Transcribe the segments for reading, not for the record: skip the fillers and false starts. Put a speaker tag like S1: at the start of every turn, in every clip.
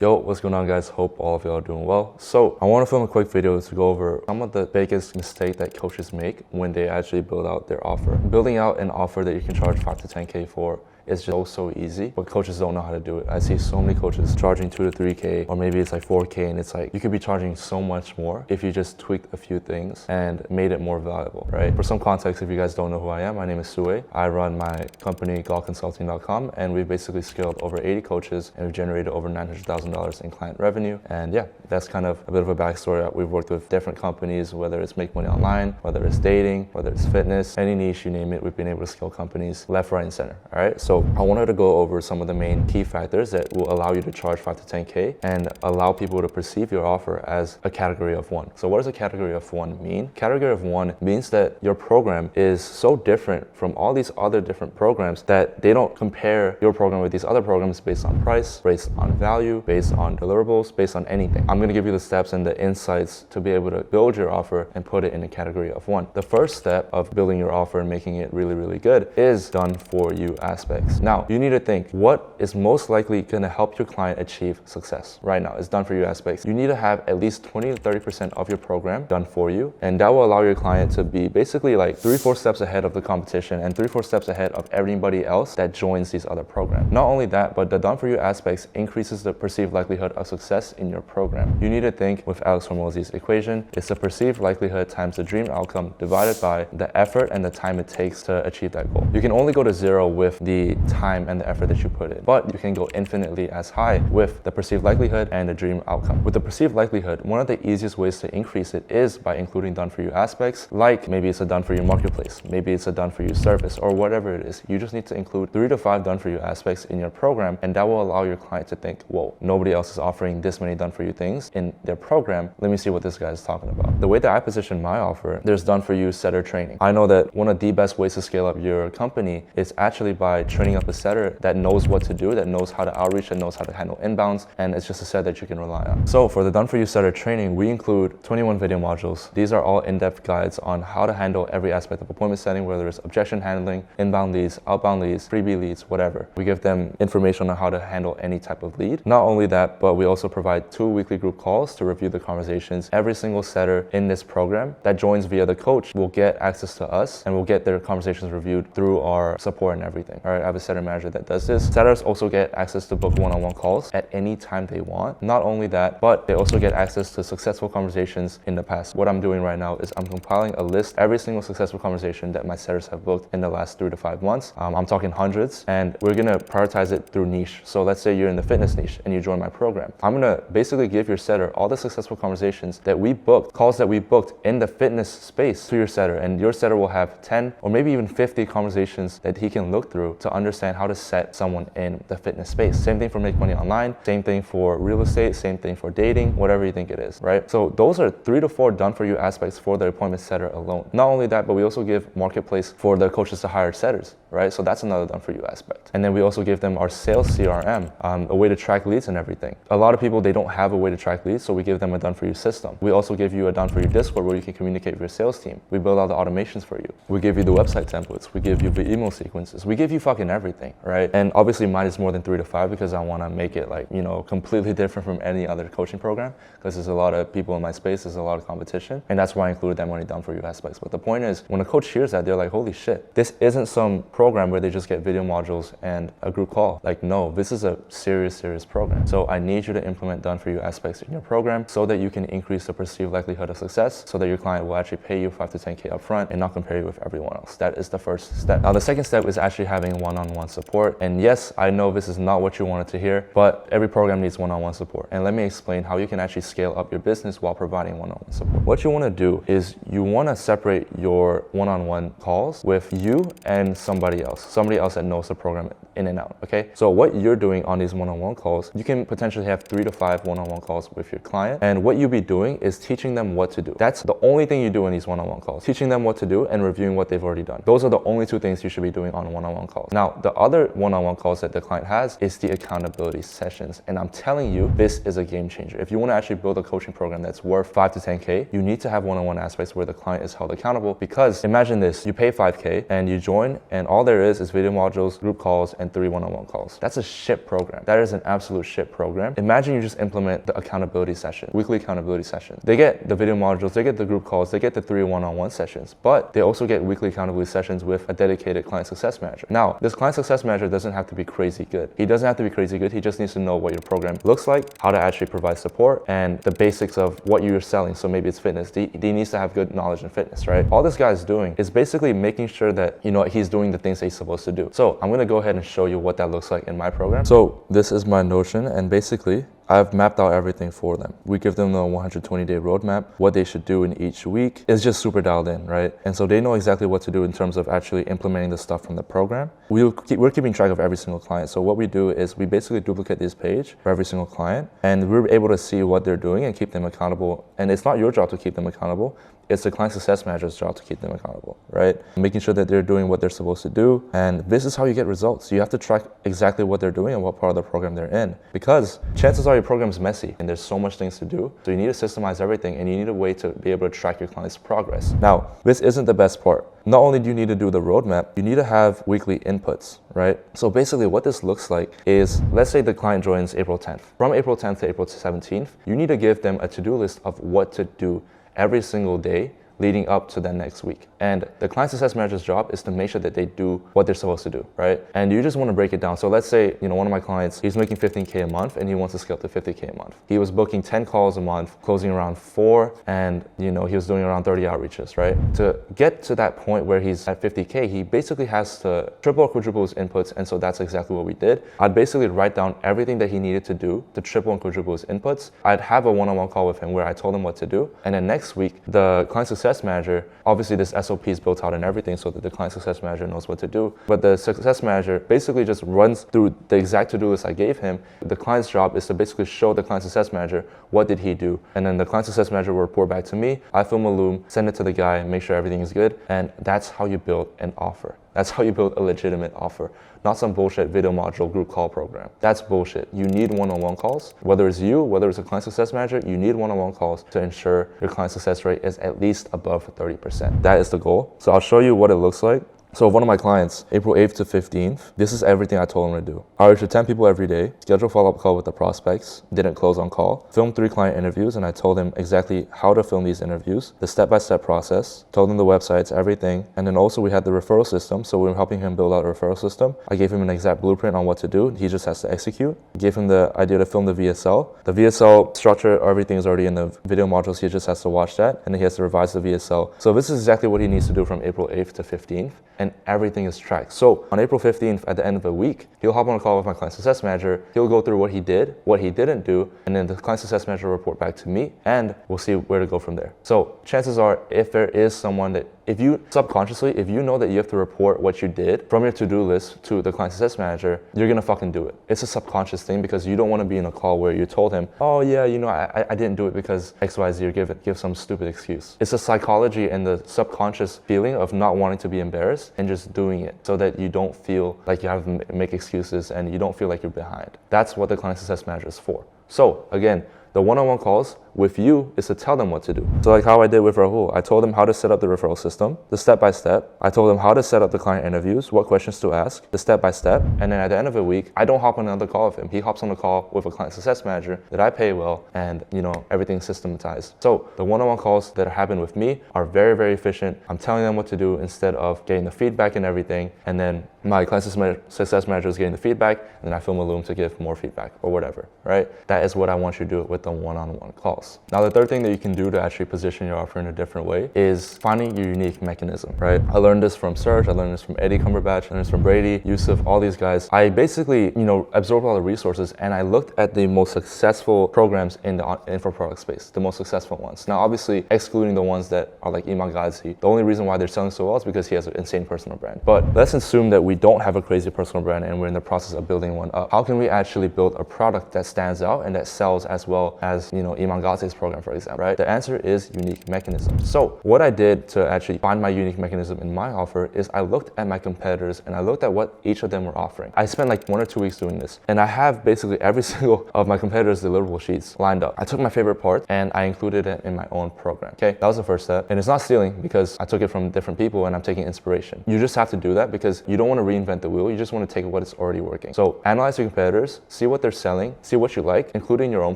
S1: Yo, what's going on guys? Hope all of y'all are doing well. So I want to film a quick video to go over some of the biggest mistake that coaches make when they actually build out their offer. Building out an offer that you can charge 5 to 10K for is just so easy, but coaches don't know how to do it. I see so many coaches charging 2 to 3K, or maybe it's like 4K, and it's like you could be charging so much more if you just tweaked a few things and made it more valuable, right? For some context, if you guys don't know who I am, my name is Sue. I run my company GALconsulting.com, and we've basically scaled over 80 coaches and we've generated over $900,000 in client revenue. And yeah, that's kind of a bit of a backstory. We've worked with different companies, whether it's Make Money Online, whether it's dating, whether it's fitness, any niche, you name it, we've been able to scale companies left, right, and center, all right? So I wanted to go over some of the main key factors that will allow you to charge 5 to 10K and allow people to perceive your offer as a category of one. So what does a category of one mean? Category of one means that your program is so different from all these other different programs that they don't compare your program with these other programs based on price, based on value, based on deliverables, based on anything. I'm going to give you the steps and the insights to be able to build your offer and put it in a category of one. The first step of building your offer and making it really, really good is done for you aspects. Now, you need to think what is most likely going to help your client achieve success right now. It's done for you aspects. You need to have at least 20 to 30% of your program done for you, and that will allow your client to be basically like 3-4 steps ahead of the competition and 3-4 steps ahead of everybody else that joins these other programs. Not only that, but the done for you aspects increases the perceived likelihood of success in your program. You need to think with Alex Hormozi's equation. It's the perceived likelihood times the dream outcome divided by the effort and the time it takes to achieve that goal. You can only go to zero with the time and the effort that you put in, but you can go infinitely as high with the perceived likelihood and the dream outcome. With the perceived likelihood, one of the easiest ways to increase it is by including done for you aspects, like maybe it's a done for you marketplace, maybe it's a done for you service, or whatever it is. You just need to include 3 to 5 done for you aspects in your program, and that will allow your client to think, whoa, nobody else is offering this many done for you things in their program. Let me see what this guy is talking about. The way that I position my offer, there's done for you setter training. I know that one of the best ways to scale up your company is actually by training up a setter that knows what to do, that knows how to outreach, that knows how to handle inbounds, and it's just a set that you can rely on. So for the done for you setter training, we include 21 video modules. These are all in-depth guides on how to handle every aspect of appointment setting, whether it's objection handling, inbound leads, outbound leads, freebie leads, whatever. We give them information on how to handle any type of lead. Not only that, but we also provide 2 weekly group calls to review the conversations. Every single setter in this program that joins via the coach will get access to us and will get their conversations reviewed through our support and everything. All right, I have a setter manager that does this. Setters also get access to book one-on-one calls at any time they want. Not only that, but they also get access to successful conversations in the past. What I'm doing right now is I'm compiling a list, every single successful conversation that my setters have booked in the last 3 to 5 months. I'm talking hundreds, and we're gonna prioritize it through niche. So let's say you're in the fitness niche and you join my program. I'm gonna basically give your setter all the successful conversations that we booked, calls that we booked in the fitness space to your setter, and your setter will have 10 or maybe even 50 conversations that he can look through to understand how to set someone in the fitness space. Same thing for Make Money Online, same thing for real estate, same thing for dating, whatever you think it is, right? So those are 3 to 4 done for you aspects for the appointment setter alone. Not only that, but we also give marketplace for the coaches to hire setters, right? So that's another done for you aspect. And then we also give them our sales CRM, a way to track leads and everything. A lot of people, they don't have a way to track leads, so we give them a done for you system. We also give you a done for you Discord where you can communicate with your sales team. We build out the automations for you. We give you the website templates. We give you the email sequences. We give you fucking everything, right? And obviously mine is more than 3 to 5 because I want to make it like, you know, completely different from any other coaching program, because there's a lot of people in my space, there's a lot of competition, and that's why I included that money done for you aspects. But the point is, when a coach hears that, they're like, holy shit, this isn't some program where they just get video modules and a group call. Like, no, this is a serious program. So I need you to implement done for you aspects in your program so that you can increase the perceived likelihood of success, so that your client will actually pay you 5 to 10K upfront and not compare you with everyone else. That is the first step. Now, the second step is actually having one-on-one support. And yes, I know this is not what you wanted to hear, but every program needs one-on-one support. And let me explain how you can actually scale up your business while providing one-on-one support. What you want to do is you want to separate your one-on-one calls with you and somebody else that knows the program in and out, okay? So what you're doing on these one-on-one calls, you can potentially have 3 to 5 one-on-one calls with your client, and what you'll be doing is teaching them what to do. That's the only thing you do in these one-on-one calls, teaching them what to do and reviewing what they've already done. Those are the only 2 things you should be doing on one-on-one calls. Now, the other one-on-one calls that the client has is the accountability sessions, and I'm telling you, this is a game changer. If you want to actually build a coaching program that's worth 5 to 10K, you need to have one-on-one aspects where the client is held accountable, because imagine this, you pay 5K and you join, and all all there is video modules, group calls, and 3 one-on-one calls. That's a shit program. That is an absolute shit program. Imagine you just implement the accountability session, weekly accountability session. They get the video modules, they get the group calls, they get the 3 one-on-one sessions, but they also get weekly accountability sessions with a dedicated client success manager. Now, this client success manager doesn't have to be crazy good. He doesn't have to be crazy good. He just needs to know what your program looks like, how to actually provide support, and the basics of what you're selling. So maybe it's fitness. He needs to have good knowledge in fitness, right? All this guy is doing is basically making sure that, he's doing the things that he's supposed to do. So I'm gonna go ahead and show you what that looks like in my program. So this is my Notion, and basically I've mapped out everything for them. We give them the 120-day roadmap, what they should do in each week. It's just super dialed in, right? And so they know exactly what to do in terms of actually implementing the stuff from the program. We're keeping track of every single client. So what we do is we basically duplicate this page for every single client, and we're able to see what they're doing and keep them accountable. And it's not your job to keep them accountable. It's the client success manager's job to keep them accountable, right? Making sure that they're doing what they're supposed to do. And this is how you get results. You have to track exactly what they're doing and what part of the program they're in, because chances are your program is messy and there's so much things to do. So you need to systemize everything, and you need a way to be able to track your client's progress. Now, this isn't the best part. Not only do you need to do the roadmap, you need to have weekly inputs, right? So basically what this looks like is, let's say the client joins April 10th. From April 10th to April 17th, you need to give them a to-do list of what to do every single day leading up to the next week. And the client success manager's job is to make sure that they do what they're supposed to do, right? And you just want to break it down. So let's say, one of my clients, he's making 15K a month and he wants to scale to 50K a month. He was booking 10 calls a month, closing around 4, and he was doing around 30 outreaches, right? To get to that point where he's at 50K, he basically has to triple or quadruple his inputs, and so that's exactly what we did. I'd basically write down everything that he needed to do to triple and quadruple his inputs. I'd have a one-on-one call with him where I told him what to do, and then next week, the client success manager, obviously this SOP is built out and everything so that the client success manager knows what to do, but the success manager basically just runs through the exact to-do list I gave him. The client's job is to basically show the client success manager what did he do, and then the client success manager will report back to me. I film a Loom, send it to the guy, make sure everything is good, and that's how you build an offer. That's how you build a legitimate offer, not some bullshit video module group call program. That's bullshit. You need one-on-one calls. Whether it's you, whether it's a client success manager, you need one-on-one calls to ensure your client success rate is at least above 30%. That is the goal. So I'll show you what it looks like. So one of my clients, April 8th to 15th, this is everything I told him to do. Outreach to 10 people every day, schedule follow-up call with the prospects, didn't close on call, film 3 client interviews, and I told him exactly how to film these interviews, the step-by-step process, told him the websites, everything. And then also we had the referral system, so we were helping him build out a referral system. I gave him an exact blueprint on what to do. He just has to execute. Gave him the idea to film the VSL. The VSL structure, everything is already in the video modules. He just has to watch that, and then he has to revise the VSL. So this is exactly what he needs to do from April 8th to 15th. And everything is tracked. So on April 15th, at the end of the week, he'll hop on a call with my client success manager. He'll go through what he did, what he didn't do, and then the client success manager will report back to me, and we'll see where to go from there. So chances are, if there is someone that, if you subconsciously, if you know that you have to report what you did from your to-do list to the client success manager, you're gonna fucking do it. It's a subconscious thing because you don't want to be in a call where you told him, oh yeah, I didn't do it because XYZ, or give some stupid excuse. It's the psychology and the subconscious feeling of not wanting to be embarrassed and just doing it so that you don't feel like you have to make excuses and you don't feel like you're behind. That's what the client success manager is for. So again, the one-on-one calls with you is to tell them what to do. So like how I did with Rahul, I told him how to set up the referral system, the step-by-step. I told him how to set up the client interviews, what questions to ask, the step-by-step. And then at the end of the week, I don't hop on another call with him. He hops on a call with a client success manager that I pay well, and everything's systematized. So the one-on-one calls that happen with me are very, very efficient. I'm telling them what to do instead of getting the feedback and everything. And then my client success manager is getting the feedback, and then I film a Loom to give more feedback or whatever, right? That is what I want you to do with the one-on-one calls. Now, the third thing that you can do to actually position your offer in a different way is finding your unique mechanism, right? I learned this from Serge, I learned this from Eddie Cumberbatch, I learned this from Brady, Yusuf, all these guys. I basically, absorbed all the resources, and I looked at the most successful programs in the info product space, the most successful ones. Now, obviously, excluding the ones that are like Iman Ghazi, the only reason why they're selling so well is because he has an insane personal brand. But let's assume that we don't have a crazy personal brand and we're in the process of building one up, how can we actually build a product that stands out and that sells as well as, you know, Iman Gadzhi's program, for example, right? The answer is unique mechanism. So what I did to actually find my unique mechanism in my offer is I looked at my competitors and I looked at what each of them were offering. I spent like 1 or 2 weeks doing this, and I have basically every single of my competitors' deliverable sheets lined up. I took my favorite part and I included it in my own program. Okay, that was the first step. And it's not stealing because I took it from different people and I'm taking inspiration. You just have to do that because you don't want to reinvent the wheel. You just want to take what is already working. So analyze your competitors, see what they're selling, see what you like, include it in your own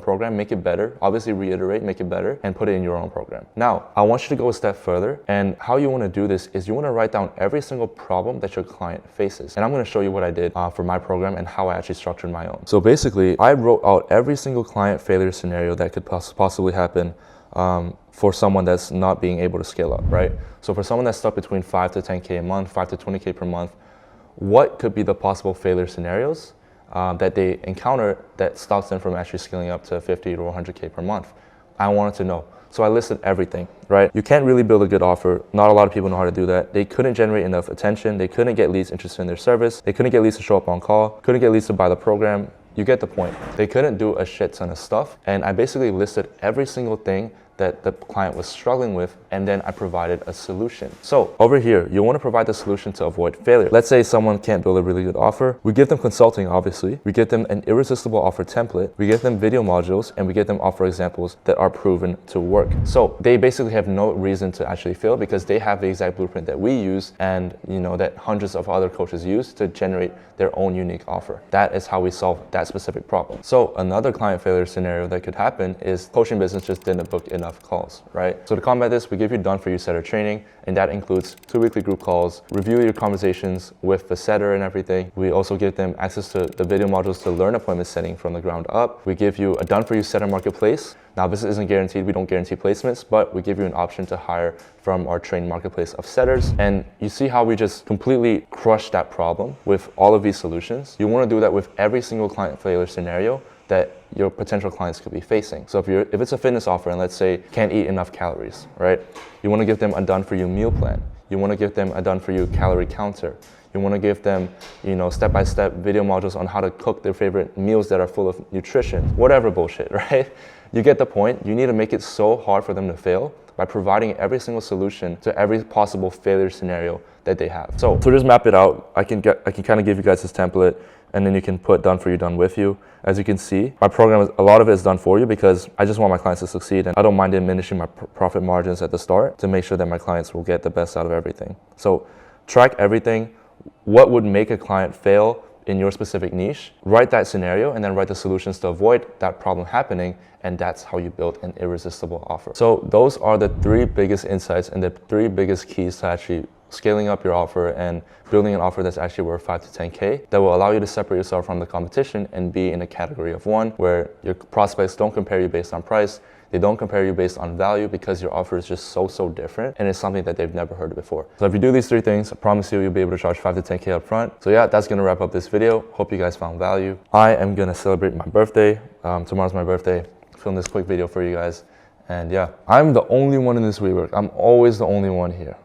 S1: program, make it better, obviously reiterate, make it better, and put it in your own program. Now, I want you to go a step further, and how you want to do this is you want to write down every single problem that your client faces. And I'm going to show you what I did for my program and how I actually structured my own. So basically, I wrote out every single client failure scenario that could possibly happen for someone that's not being able to scale up, right? So for someone that's stuck between 5 to 10K a month, 5 to 20K per month, what could be the possible failure scenarios that they encounter that stops them from actually scaling up to 50 to 100K per month? I wanted to know. So I listed everything, right? You can't really build a good offer. Not a lot of people know how to do that. They couldn't generate enough attention. They couldn't get leads interested in their service. They couldn't get leads to show up on call. Couldn't get leads to buy the program. You get the point. They couldn't do a shit ton of stuff. And I basically listed every single thing that the client was struggling with, and then I provided a solution. So over here, you want to provide the solution to avoid failure. Let's say someone can't build a really good offer. We give them consulting, obviously. We give them an irresistible offer template. We give them video modules, and we give them offer examples that are proven to work. So they basically have no reason to actually fail because they have the exact blueprint that we use and, you know, that hundreds of other coaches use to generate their own unique offer. That is how we solve that specific problem. So another client failure scenario that could happen is coaching business just didn't book enough calls, right? So to combat this, we give you done for you setter training, and that includes 2 weekly group calls, review your conversations with the setter and everything. We also give them access to the video modules to learn appointment setting from the ground up. We give you a done for you setter marketplace. Now this isn't guaranteed, we don't guarantee placements, but we give you an option to hire from our trained marketplace of setters. And you see how we just completely crush that problem with all of these solutions. You want to do that with every single client failure scenario that your potential clients could be facing. So if it's a fitness offer and let's say can't eat enough calories, right? You want to give them a done for you meal plan. You want to give them a done for you calorie counter. You want to give them, you know, step-by-step video modules on how to cook their favorite meals that are full of nutrition, whatever bullshit, right? You get the point. You need to make it so hard for them to fail by providing every single solution to every possible failure scenario that they have. So just map it out. I can kind of give you guys this template, and then you can put done for you, done with you. As you can see, my program, a lot of it is done for you because I just want my clients to succeed, and I don't mind diminishing my profit margins at the start to make sure that my clients will get the best out of everything. So track everything. What would make a client fail in your specific niche? Write that scenario and then write the solutions to avoid that problem happening, and that's how you build an irresistible offer. So those are the 3 biggest insights and the 3 biggest keys to actually scaling up your offer and building an offer that's actually worth 5 to 10K that will allow you to separate yourself from the competition and be in a category of 1 where your prospects don't compare you based on price. They don't compare you based on value because your offer is just so different and it's something that they've never heard of before. So if you do these 3 things, I promise you'll be able to charge 5 to 10K up front. So yeah, that's gonna wrap up this video. Hope you guys found value. I am gonna celebrate my birthday. Tomorrow's my birthday. Film this quick video for you guys. And yeah, I'm the only one in this WeWork. I'm always the only one here,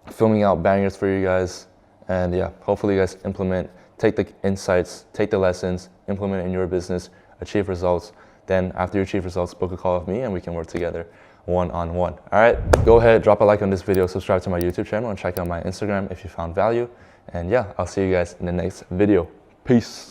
S1: filming out bangers for you guys. And yeah, hopefully you guys implement, take the insights, take the lessons, implement it in your business, achieve results. Then after you achieve results, book a call with me and we can work together one-on-one. All right, go ahead, drop a like on this video, subscribe to my YouTube channel, and check out my Instagram if you found value. And yeah, I'll see you guys in the next video. Peace.